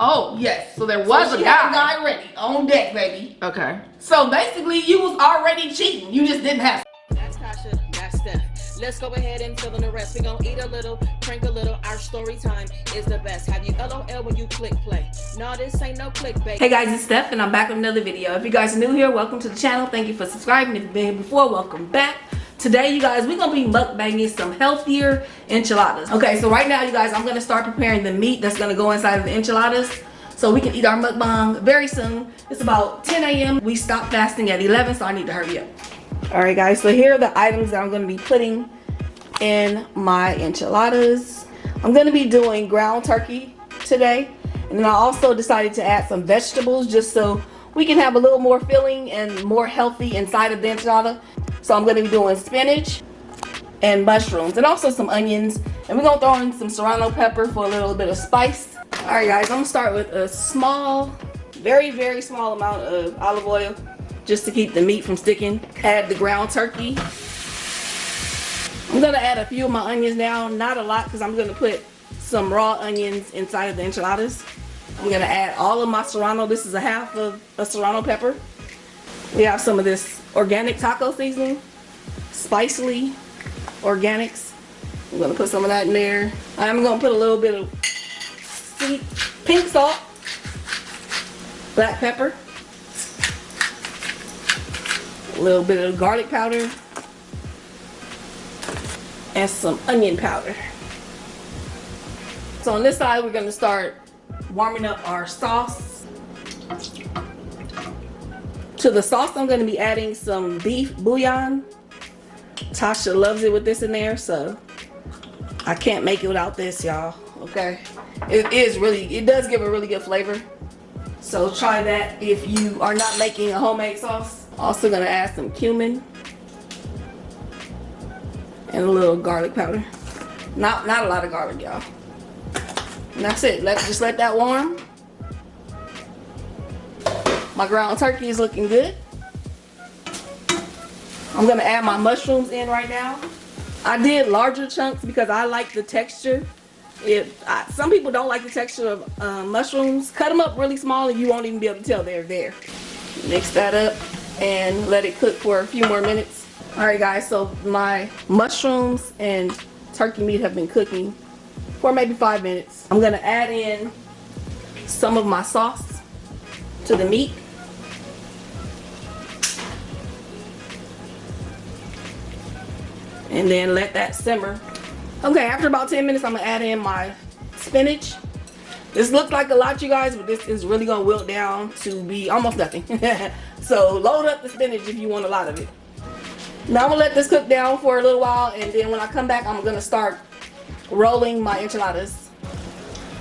Oh, yes. So there was a guy ready on deck, baby. Okay. So basically, you was already cheating. You just didn't have. That's Tasha. That's Steph. Let's go ahead and fill in the rest. We gonna eat a little, drink a little. Our story time is the best. Have you LOL when you click play? No, this ain't no clickbait. Hey guys, it's Steph, and I'm back with another video. If you guys are new here, welcome to the channel. Thank you for subscribing. If you've been here before, welcome back. Today, you guys, we're gonna be mukbanging some healthier enchiladas. Okay, so right now, you guys, I'm gonna start preparing the meat that's gonna go inside of the enchiladas so we can eat our mukbang very soon. It's about 10 a.m. We stopped fasting at 11, so I need to hurry up. All right, guys, so here are the items that I'm gonna be putting in my enchiladas. I'm gonna be doing ground turkey today, and then I also decided to add some vegetables just so we can have a little more filling and more healthy inside of the enchilada. So I'm gonna be doing spinach and mushrooms and also some onions, and we're gonna throw in some serrano pepper for a little bit of spice. All right, guys, I'm gonna start with a small, very small amount of olive oil just to keep the meat from sticking. Add the ground turkey. I'm gonna add a few of my onions now, not a lot, because I'm gonna put some raw onions inside of the enchiladas. I'm gonna add all of my serrano. This is a half of a serrano pepper. We have some of this organic taco seasoning, Spicely Organics. I'm gonna put some of that in there. I'm gonna put a little bit of pink salt, black pepper, a little bit of garlic powder, and some onion powder. So on this side, we're gonna start warming up our sauce. To the sauce, I'm gonna be adding some beef bouillon. Tasha loves it with this in there, so I can't make it without this, y'all. Okay, it does give a really good flavor. So try that if you are not making a homemade sauce. Also gonna add some cumin and a little garlic powder. Not a lot of garlic, y'all. And that's it. Just let that warm. My ground turkey is looking good. I'm gonna add my mushrooms in right now. I did larger chunks because I like the texture. Some people don't like the texture of mushrooms, cut them up really small and you won't even be able to tell they're there. Mix that up and let it cook for a few more minutes. All right, guys, so my mushrooms and turkey meat have been cooking for maybe 5 minutes. I'm gonna add in some of my sauce to the meat. And then let that simmer. Okay, after about 10 minutes, I'm gonna add in my spinach. This looks like a lot, you guys, but this is really gonna wilt down to be almost nothing. So load up the spinach if you want a lot of it. Now I'm gonna let this cook down for a little while, and then when I come back, I'm gonna start rolling my enchiladas.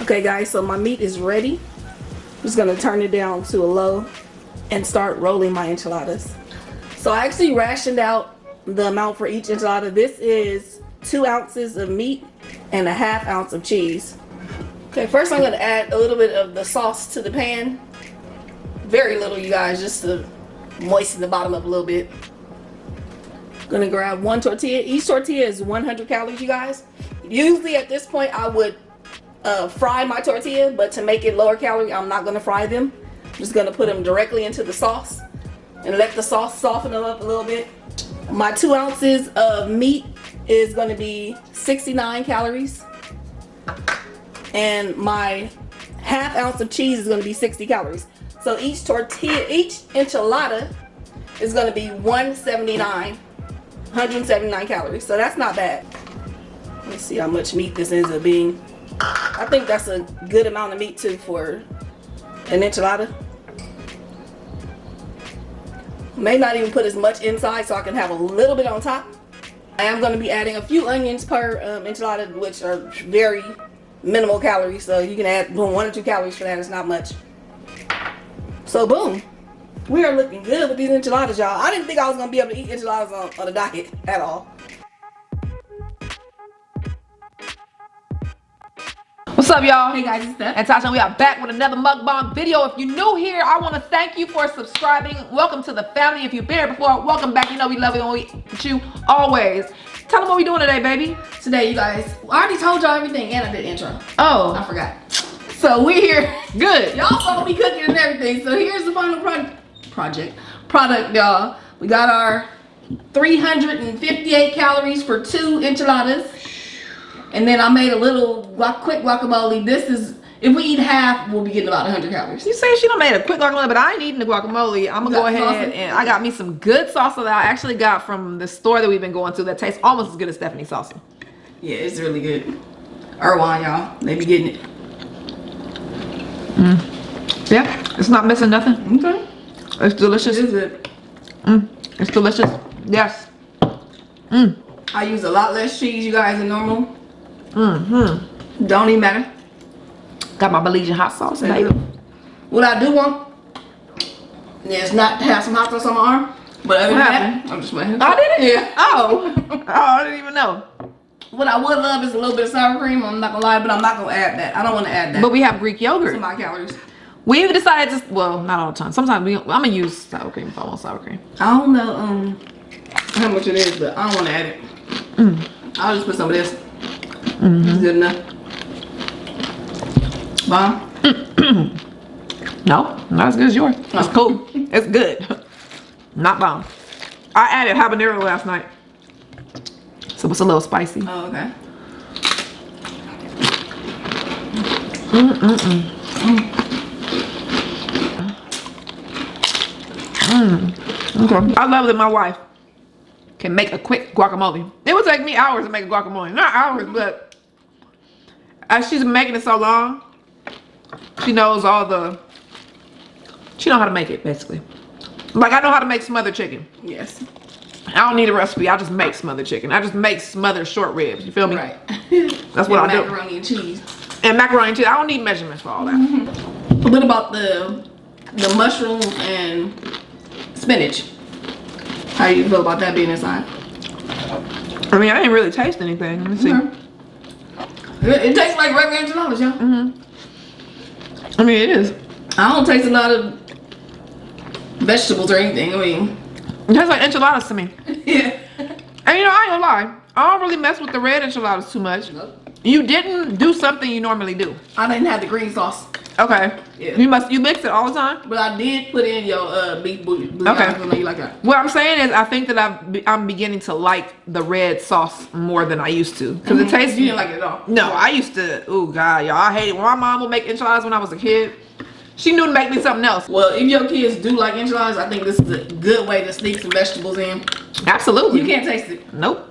Okay, guys, so my meat is ready. I'm just gonna turn it down to a low and start rolling my enchiladas. So I actually rationed out the amount for each enchilada. This is 2 ounces of meat and a ½ ounce of cheese. Okay, first I'm gonna add a little bit of the sauce to the pan. Very little, you guys, just to moisten the bottom up a little bit. Gonna grab 1 tortilla. Each tortilla is 100 calories, you guys. Usually at this point I would fry my tortilla, but to make it lower calorie, I'm not gonna fry them. I'm just gonna put them directly into the sauce and let the sauce soften them up a little bit. My 2 ounces of meat is gonna be 69 calories. And my ½ ounce of cheese is gonna be 60 calories. So each enchilada is gonna be 179 calories. So that's not bad. Let's see how much meat this ends up being. I think that's a good amount of meat too for an enchilada. May not even put as much inside so I can have a little bit on top. I am going to be adding a few onions per enchilada, which are very minimal calories. So you can add 1 or 2 calories for that. It's not much. So boom. We are looking good with these enchiladas, y'all. I didn't think I was going to be able to eat enchiladas on a diet at all. What's up, y'all? Hey guys, it's Steph. And Tasha, we are back with another mukbang video. If you're new here, I want to thank you for subscribing. Welcome to the family. If you've been here before, welcome back. You know we love it when we with you always. Tell them what we doing today, baby. Today, you guys, I already told y'all everything and I did intro. Oh. I forgot. So we're here. Good. Y'all saw me cooking and everything. So here's the final product, y'all. We got our 358 calories for 2 enchiladas. And then I made a little quick guacamole. This is, if we eat half, we'll be getting about 100 calories. You say she done made a quick guacamole, but I ain't eating the guacamole. I'm gonna go ahead and I got me some good salsa that I actually got from the store that we've been going to that tastes almost as good as Stephanie's salsa. Yeah, it's really good. Irvine, y'all. They be getting it. Yeah, it's not missing nothing. Okay. It's delicious. It is good. It's delicious. Yes. I use a lot less cheese, you guys, than normal. Don't even matter. Got my Belizean hot sauce, baby. What I do want is not to have some hot sauce on my arm, but other than that, I'm just playing. Oh, did it? Yeah. Oh, I didn't even know. What I would love is a little bit of sour cream. I'm not gonna lie, but I'm not gonna add that. I don't want to add that. But we have Greek yogurt. To my calories. We've decided to, well, not all the time. Sometimes I'm gonna use sour cream if I want sour cream. I don't know how much it is, but I don't want to add it. I'll just put some of this. It's good enough. Bomb? No, not as good as yours. It's cool. It's good. Not bomb. I added habanero last night, so it's a little spicy. Oh, okay. Okay. I love that my wife can make a quick guacamole. It would take me hours to make a guacamole. Not hours, but as she's making it so long, she knows she knows how to make it, basically. Like, I know how to make smothered chicken. Yes. I don't need a recipe. I just make smothered chicken. I just make smothered short ribs. You feel me? Right. That's what I do. Macaroni and cheese. And macaroni and cheese. I don't need measurements for all that. What about the mushrooms and spinach? How do you feel about that being inside? I mean, I didn't really taste anything. Let me see. It tastes like regular enchiladas, y'all. I mean, it is. I don't taste a lot of vegetables or anything. I mean, It tastes like enchiladas to me. yeah. And you know, I ain't gonna lie. I don't really mess with the red enchiladas too much. Nope. You didn't do something you normally do. I didn't have the green sauce, Okay. Yeah. You mix it all the time? but I did put in your beef bouillon. Okay. I know you like that. What I'm saying is I think that I'm beginning to like the red sauce more than I used to. Because it tastes... You didn't like it at all. No, I used to... Oh, God, y'all. I hate it. When my mom would make enchiladas when I was a kid, she knew to make me something else. Well, if your kids do like enchiladas, I think this is a good way to sneak some vegetables in. Absolutely. You can't taste it. Nope.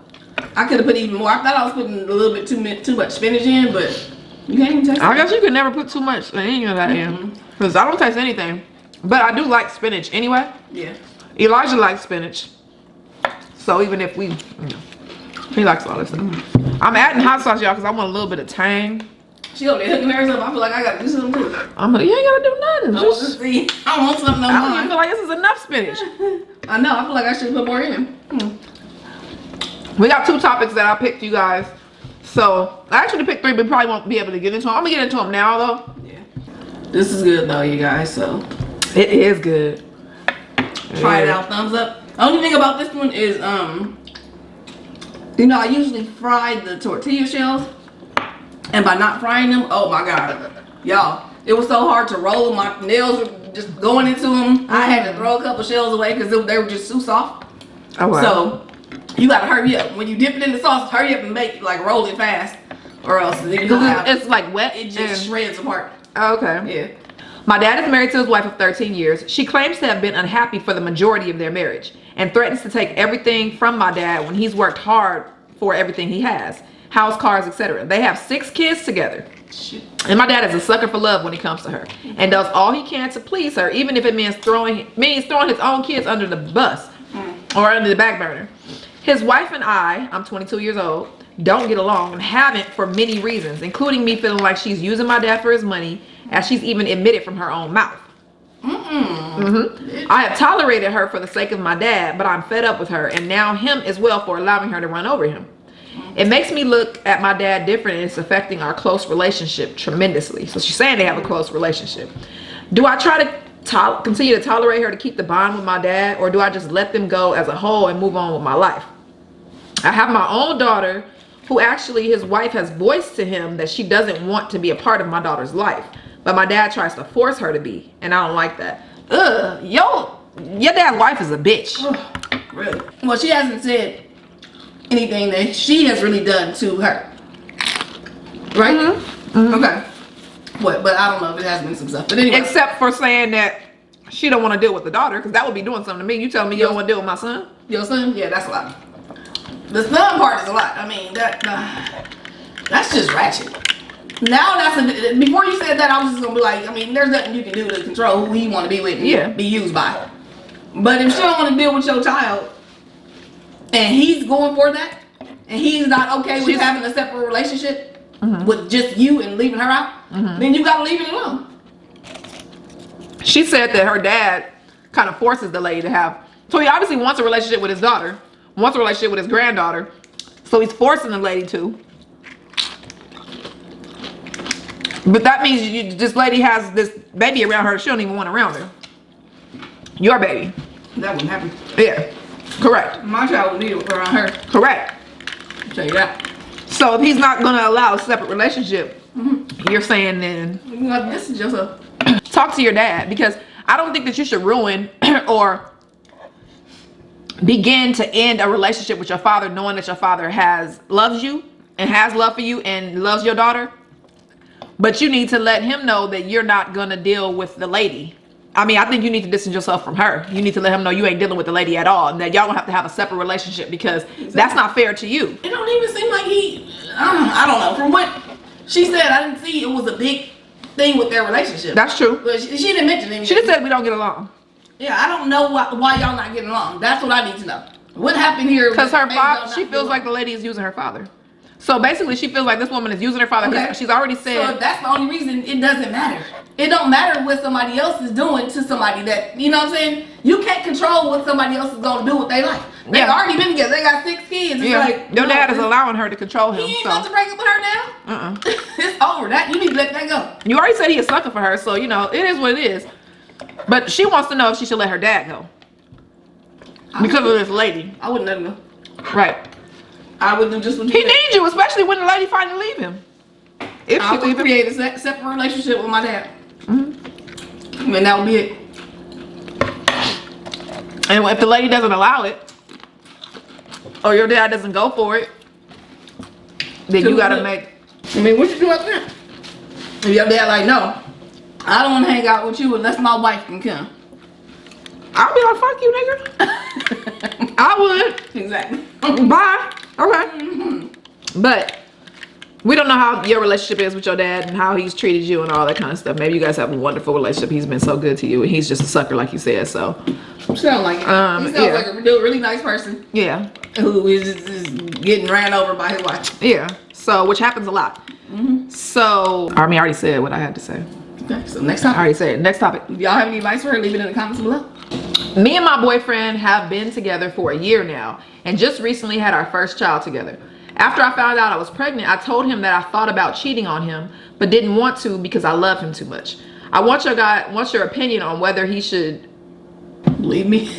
I could have put even more. I thought I was putting a little bit too much spinach in, but you can't even taste it. I guess you could never put too much any of that in. Because I don't taste anything. But I do like spinach anyway. Yeah. Elijah likes spinach. So even if we, he likes all this stuff. I'm adding hot sauce, y'all, because I want a little bit of tang. She over there hooking hers up. I feel like I gotta do something too. I'm like, you ain't gotta do nothing. I want to see. I want something on I don't even mine. feel like this is enough spinach. I know. I feel like I should put more in. We got 2 topics that I picked, you guys. So I actually picked 3, but probably won't be able to get into them. I'm gonna get into them now, though. Yeah. This is good though, you guys. So It is good. try it out. Thumbs up. The only thing about this one is, you know, I usually fry the tortilla shells, and by not frying them, oh my god, y'all, it was so hard to roll. My nails were just going into them. I had to throw a couple shells away because they were just too soft. Oh, wow. So you gotta hurry up when you dip it in the sauce. Hurry up and make it, like, roll it fast, or else It's like wet. it just shreds apart. Okay. Yeah. My dad is married to his wife of 13 years. She claims to have been unhappy for the majority of their marriage and threatens to take everything from my dad when he's worked hard for everything he has. House, cars, etc. They have 6 kids together. Shoot. And my dad is a sucker for love when it comes to her and does all he can to please her, even if it means throwing his own kids under the bus or under the back burner. His wife and I'm 22 years old, don't get along and haven't for many reasons, including me feeling like she's using my dad for his money, as she's even admitted from her own mouth. I have tolerated her for the sake of my dad, but I'm fed up with her and now him as well for allowing her to run over him. It makes me look at my dad different, and it's affecting our close relationship tremendously. So she's saying they have a close relationship. Do I try to continue to tolerate her to keep the bond with my dad, or do I just let them go as a whole and move on with my life? I have my own daughter who actually his wife has voiced to him that she doesn't want to be a part of my daughter's life, but my dad tries to force her to be, and I don't like that. Ugh, your dad's wife is a bitch. Oh, really? Well, she hasn't said anything that she has really done to her, right? Okay. What? But I don't know if it has been some stuff. But anyway, Except for saying that she don't want to deal with the daughter, because that would be doing something to me. You telling me you don't want to deal with my son? Your son? Yeah, that's a lot. The son part is a lot. I mean, that's just ratchet. Now before you said that, I was just gonna be like, I mean, there's nothing you can do to control who you want to be with and be used by. But if she don't want to deal with your child, and he's going for that, and he's not okay with having a separate relationship with just you and leaving her out, then you gotta leave it alone. She said that her dad kind of forces the lady to have. So he obviously wants a relationship with his daughter, wants a relationship with his granddaughter. So he's forcing the lady to. But that means this lady has this baby around her. She don't even want around her. Your baby. That wouldn't happen. Yeah. Correct. My child would need it around her. Correct. I'll tell you that. So if he's not going to allow a separate relationship, you're saying then This is just a... talk to your dad, because I don't think that you should ruin or begin to end a relationship with your father knowing that your father loves you and has love for you and loves your daughter. But you need to let him know that you're not going to deal with the lady. I mean, I think you need to distance yourself from her. You need to let him know you ain't dealing with the lady at all, and that y'all don't have to have a separate relationship, because that's not fair to you. It don't even seem like I don't know. From what she said, I didn't see it was a big thing with their relationship. That's true. But she didn't mention anything. She just said we don't get along. Yeah, I don't know why y'all not getting along. That's what I need to know. What happened here? Because her father, she feels like the lady is using her father. So basically, she feels like this woman is using her father. Okay. She's already said. So if that's the only reason, it doesn't matter. It don't matter what somebody else is doing to somebody that, you know what I'm saying? You can't control what somebody else is going to do with their life. They've already been together. They got 6 kids. It's like, your dad is allowing her to control him. He ain't about to break up with her now. It's over. You need to let that go. You already said he is sucker for her, so, you know, it is what it is. But she wants to know if she should let her dad go. Because of this lady. I wouldn't let him go. Right. I would do just what he needs you, especially when the lady finally leave him. If I would create a separate relationship with my dad. And that would be it. And if the lady doesn't allow it, or your dad doesn't go for it, then you gotta make. I mean, what you do after that? If your dad like, no, I don't want to hang out with you unless my wife can come. I'll be like, fuck you, nigga. I would. Exactly. Bye. Okay. But we don't know how your relationship is with your dad and how he's treated you and all that kind of stuff. Maybe you guys have a wonderful relationship. He's been so good to you, and he's just a sucker, like you said. So sound like it. He sounds like a really nice person. Yeah. Who is just getting ran over by his wife. Yeah. So, which happens a lot. So, I already said what I had to say. Okay. So next topic. I already said. Next topic. If y'all have any advice for her, leave it in the comments below. Me and my boyfriend have been together for a year now, and just recently had our first child together. After I found out I was pregnant, I told him that I thought about cheating on him, but didn't want to because I love him too much. I want your opinion on whether he should leave me.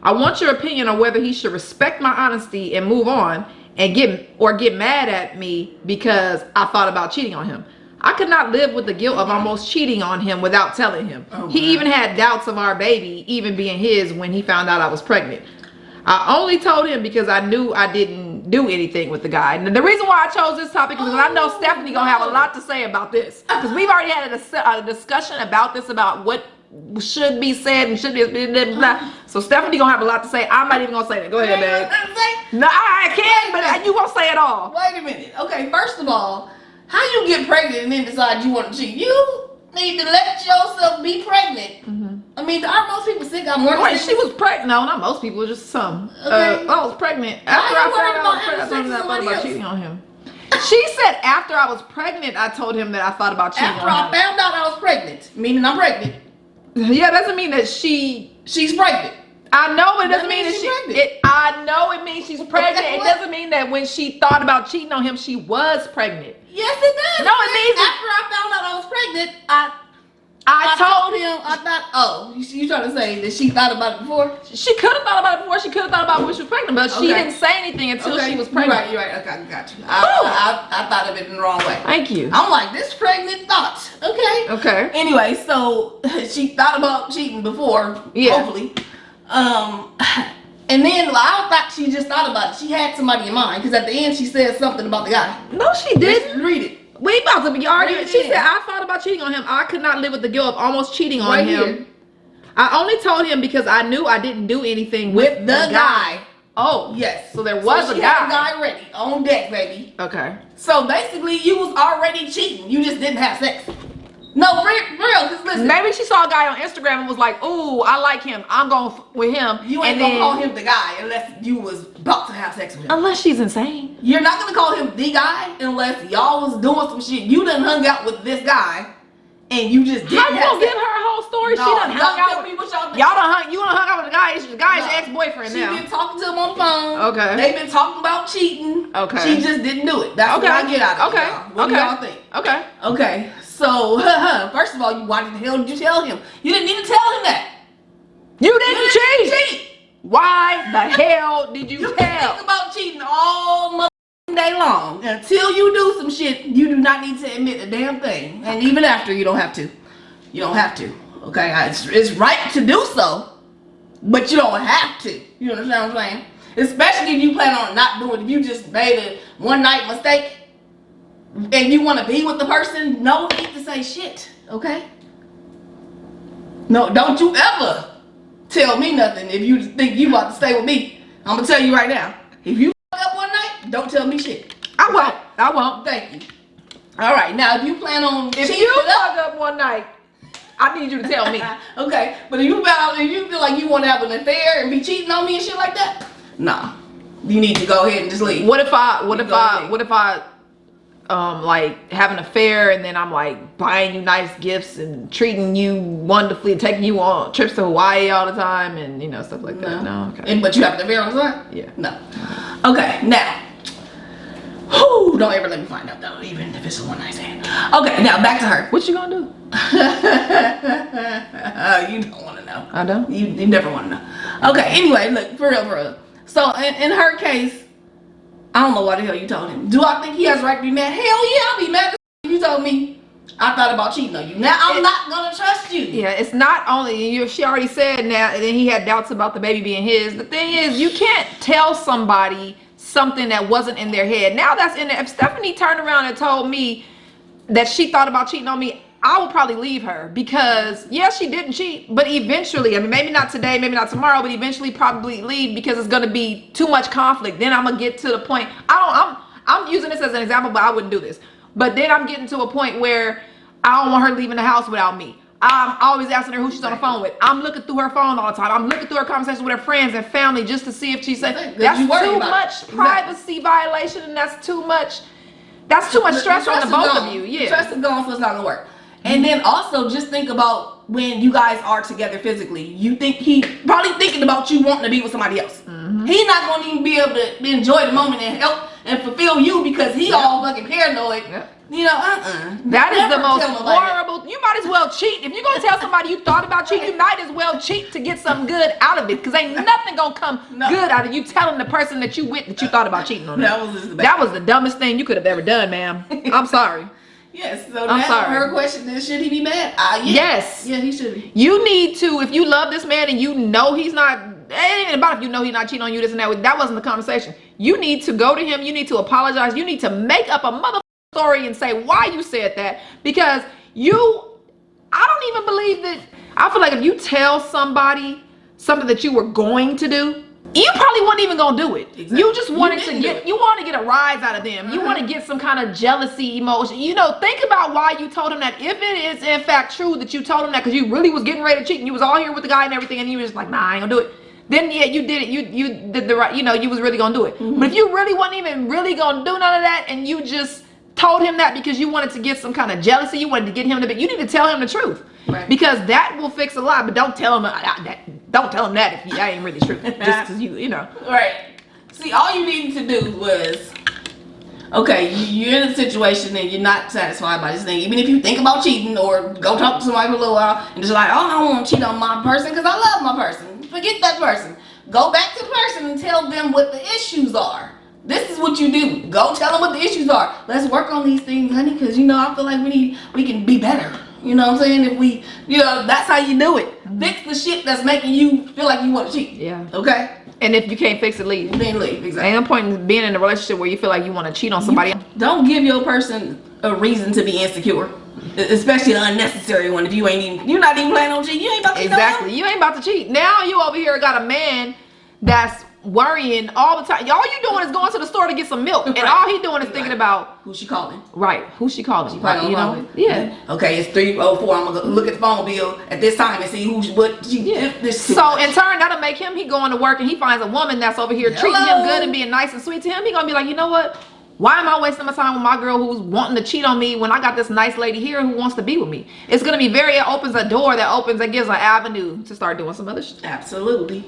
I want your opinion on whether he should respect my honesty and move on and get mad at me because I thought about cheating on him. I could not live with the guilt of almost cheating on him without telling him. He even had doubts of our baby even being his when he found out I was pregnant. I only told him because I knew I didn't do anything with the guy. And the reason why I chose this topic is because I know Stephanie gonna have a lot to say about this. Because we've already had a discussion about this, about what should be said and should be blah, blah, blah. So Stephanie gonna have a lot to say. I'm not even gonna say that. Go ahead, babe. No, I can't, but you gonna say it all. Wait a minute. Okay, first of all, how you get pregnant and then decide you want to cheat? You need to let yourself be pregnant. I mean, aren't most people sick? I'm worried. Wait, she was pregnant. No, not most people, just some. Okay. I was pregnant. After I found out I was pregnant, I thought about cheating on him. She said after I was pregnant, I told him that I thought about cheating on him. After I found out I was pregnant, meaning I'm pregnant. Yeah, doesn't mean that she's pregnant. I know, but it doesn't mean that I know it means she's pregnant. It doesn't mean that when she thought about cheating on him, she was pregnant. Yes, it does. No, it means after I found out I was pregnant, I told him, I thought, oh, you trying to say that she thought about it before? She could have thought about it before. She could have thought about it when she was pregnant, but she didn't say anything until she was pregnant. You're right. Okay, I got you. I thought of it in the wrong way. Thank you. I'm like, this pregnant thought. Okay. Okay. Anyway, so she thought about cheating before, hopefully. And then I thought she just thought about it. She had somebody in mind because at the end she said something about the guy. No, she didn't. Read it. We about to be arguing. She said, I thought about cheating on him. I could not live with the guilt of almost cheating on him. Here. I only told him because I knew I didn't do anything with the guy. Oh, yes. So there was a she guy. Had a guy ready on deck, baby. Okay. So basically, you was already cheating. You just didn't have sex. No, for real. Cause listen. Maybe she saw a guy on Instagram and was like, "Ooh, I like him. I'm going with him." You ain't gonna call him the guy unless you was about to have sex with him. Unless she's insane. You're not gonna call him the guy unless y'all was doing some shit. You done hung out with this guy, and you just didn't. How you gonna give her a whole story? No, she done hung out with me. What y'all think? Y'all done hung. You done hung out with the guy. The guy's your ex-boyfriend now. She been talking to him on the phone. Okay. They've been talking about cheating. Okay. She just didn't do it. That's what I get out of it. Y'all. What do y'all think? Okay. Okay. So, first of all, why the hell did you tell him? You didn't need to tell him that. You didn't cheat. Why the hell did you tell? Think about cheating all motherfucking day long. Until you do some shit, you do not need to admit a damn thing. And even after, you don't have to. You don't have to. Okay? It's right to do so, but you don't have to. You understand what I'm saying? Especially if you plan on not doing it. If you just made a one-night mistake, and you want to be with the person, no need to say shit, okay? No, don't you ever tell me nothing if you think you about to stay with me. I'm gonna tell you right now. If you fuck up one night, don't tell me shit. I won't. Thank you. All right, now if you plan on if you fuck up one night, I need you to tell me. Okay, but if you feel like you want to have an affair and be cheating on me and shit like that, nah, you need to go ahead and just leave. What if I like have an affair and then I'm like buying you nice gifts and treating you wonderfully, taking you on trips to Hawaii all the time and you know stuff like that? No, okay. But you have an affair on the side? Yeah. No. Okay, now. Whew, don't ever let me find out though, even if it's a one night stand. Okay, now back to her. What you gonna do? You don't want to know. I don't. You never want to know. Okay, anyway, look, for real. So in her case, I don't know why the hell you told him. Do I think he has a right to be mad? Hell yeah, I'll be mad if you told me I thought about cheating on you. Now I'm not gonna trust you. Yeah, it's not only you. She already said now, and then he had doubts about the baby being his. The thing is, you can't tell somebody something that wasn't in their head. Now that's in there. If Stephanie turned around and told me that she thought about cheating on me, I would probably leave her because yes, she didn't cheat, but eventually, I mean, maybe not today, maybe not tomorrow, but eventually probably leave because it's going to be too much conflict. Then I'm going to get to the point. I'm using this as an example, but I wouldn't do this. But then I'm getting to a point where I don't want her leaving the house without me. I'm always asking her who she's on the phone with. I'm looking through her phone all the time. I'm looking through her conversations with her friends and family just to see if she's saying that's too much privacy violation, and that's too much stress on the both of you. Yeah, stress is gone, so it's not gonna work. And then also just think about when you guys are together physically. You think he probably thinking about you wanting to be with somebody else. He's not gonna even be able to enjoy the moment and help and fulfill you because he all fucking paranoid. You know, That is the most horrible. You might as well cheat. If you're gonna tell somebody you thought about cheating, you might as well cheat to get something good out of it. Because ain't nothing gonna come good out of you telling the person that you with that you thought about cheating on them. That was the dumbest thing you could have ever done, ma'am. I'm sorry. Yes, so I'm sorry. Her question is, should he be mad? Yes. Yeah, he should be. You need to, if you love this man and you know he's not, it ain't even about if you know he's not cheating on you, this and that. That wasn't the conversation. You need to go to him. You need to apologize. You need to make up a mother story and say why you said that. Because I don't even believe that, I feel like if you tell somebody something that you were going to do, you probably wasn't even gonna do it. Exactly. You just wanted you want to get a rise out of them. You want to get some kind of jealousy emotion. You know, think about why you told him that. If it is in fact true that you told him that because you really was getting ready to cheat and you was all here with the guy and everything, and you was just like, nah, I ain't gonna do it. Then yeah, you did it. You did the right. You know, you was really gonna do it. But if you really wasn't even really gonna do none of that, and you just told him that because you wanted to get some kind of jealousy, you wanted to get him to be, you need to tell him the truth. Right. Because that will fix a lot. But don't tell him that if that ain't really true. Just because you know. Right. See, all you needed to do was okay, you're in a situation and you're not satisfied by this thing. Even if you think about cheating or go talk to somebody for a little while and just like, oh, I don't want to cheat on my person because I love my person. Forget that person. Go back to the person and tell them what the issues are. This is what you do. Go tell them what the issues are. Let's work on these things, honey, because, you know, I feel like we can be better. You know what I'm saying? If we, you know, that's how you do it. Fix the shit that's making you feel like you want to cheat. Yeah. Okay? And if you can't fix it, leave. Then leave, exactly. Ain't no point in being in a relationship where you feel like you want to cheat on somebody. Don't give your person a reason to be insecure. Especially an unnecessary one. If you're not even planning on cheating, you ain't about to cheat. Exactly. You ain't about to cheat. Now you over here got a man that's worrying all the time. All you doing is going to the store to get some milk, and all he doing is thinking about who she calling. Right, who she calling? She probably you know? Yeah. Okay, it's 3:04. I'm gonna look at the phone bill at this time and see what she. Yeah. This so in turn, that'll make him. He going to work and he finds a woman that's over here treating him good and being nice and sweet to him. He gonna be like, you know what? Why am I wasting my time with my girl who's wanting to cheat on me when I got this nice lady here who wants to be with me? It's gonna be it opens a door that gives an avenue to start doing some other shit. Absolutely.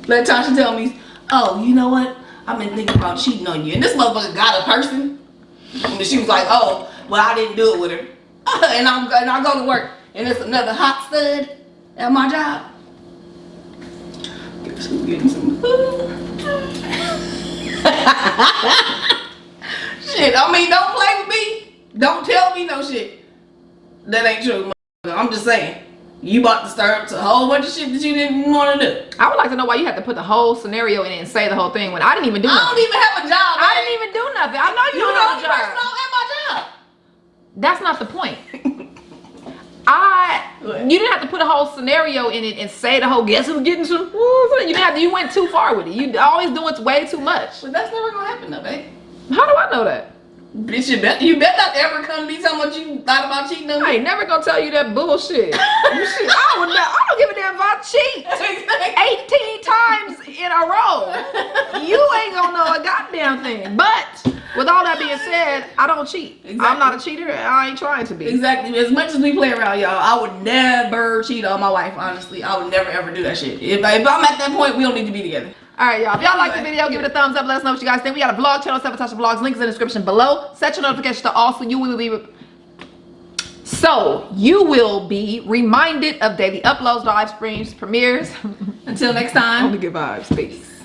Let Tasha tell me, oh, you know what? I've been thinking about cheating on you. And this motherfucker got a person. And she was like, oh, well, I didn't do it with her. And I go to work. And it's another hot stud at my job. Getting some food. Shit, I mean, don't play with me. Don't tell me no shit. That ain't true, motherfucker. I'm just saying. You about to stir up to a whole bunch of shit that you didn't want to do. I would like to know why you had to put the whole scenario in it and say the whole thing when I didn't even do nothing. I don't even have a job. I didn't even do nothing. I know you don't have a job. You're the only person at my job. That's not the point. You didn't have to put a whole scenario in it and say the whole guess who's getting some. You went too far with it. You always doing way too much. But that's never gonna happen though, babe. How do I know that? Bitch, you bet not ever come to me talking about you thought about cheating on me. I ain't never gonna tell you that bullshit. I don't give a damn if I cheat 18 times in a row. You ain't gonna know a goddamn thing. But with all that being said, I don't cheat. Exactly. I'm not a cheater. I ain't trying to be. Exactly. As much as we play around, y'all, I would never cheat on my wife. Honestly, I would never ever do that shit. If I'm at that point, we don't need to be together. Alright, y'all. If y'all like the video, give it a thumbs up. Let us know what you guys think. We got a vlog channel, Tasha Vlogs. Link is in the description below. Set your notifications to all so you will be reminded of daily uploads, live streams, premieres. Until next time. Only good vibes. Peace.